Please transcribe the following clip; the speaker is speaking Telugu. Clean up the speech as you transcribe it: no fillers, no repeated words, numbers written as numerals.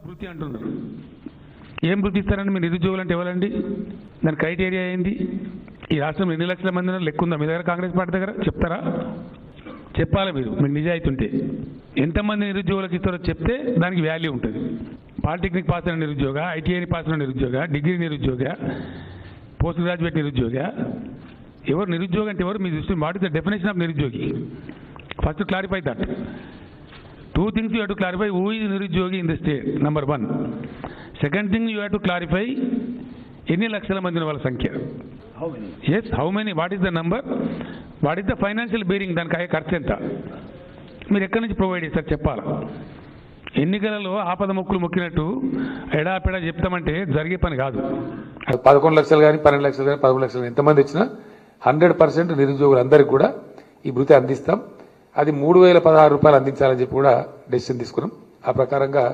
భృతి అంటున్నారు. ఏం భృతి ఇస్తారని మీరు నిరుద్యోగులు అంటే ఎవరండి? దాని క్రైటీరియా ఏంది? ఈ రాష్ట్రంలో ఎన్ని లక్షల మంది ఉన్నారు లెక్క ఉందా మీ దగ్గర? కాంగ్రెస్ పార్టీ దగ్గర చెప్తారా? చెప్పాలి మీరు, మీకు నిజాయితీ ఉంటే. ఎంతమంది నిరుద్యోగులకు ఇస్తారో చెప్తే దానికి వాల్యూ ఉంటుంది. పాలిటెక్నిక్ పాస్ అయిన నిరుద్యోగ, ఐటీఐని పాస్ అయిన నిరుద్యోగ, డిగ్రీ నిరుద్యోగ, పోస్ట్ గ్రాడ్యుయేట్ నిరుద్యోగ, ఎవరు నిరుద్యోగం అంటే ఎవరు? మీ దృష్టి what is the definition of నిరుద్యోగి? First clarify that. Two things you have to clarify: who is నిరుద్యోగి in the state, number one. Second thing, you have to clarify ఎన్ని లక్షల మంది వాళ్ళ సంఖ్య. How many? Yes, how many? What is the number? What is the financial bearing? దానికి అయ్యే ఖర్చు ఎంత? మీరు ఎక్కడి నుంచి ప్రొవైడ్ చేస్తారు చెప్పాలా? ఎన్నికలలో ఆపద మొక్కులు మొక్కినట్టు ఎడాపెడా చెప్తామంటే జరిగే పని కాదు. 11 లక్షలు కానీ 12 లక్షలు కానీ 13 లక్షలు ఎంతమంది వచ్చినా 100% నిరుద్యోగులందరికీ కూడా ఈ భృతి అందిస్తాం. అది 3016 రూపాయలు అందించాలని చెప్పి కూడా డెసిషన్ తీసుకున్నాం. ఆ ప్రకారంగా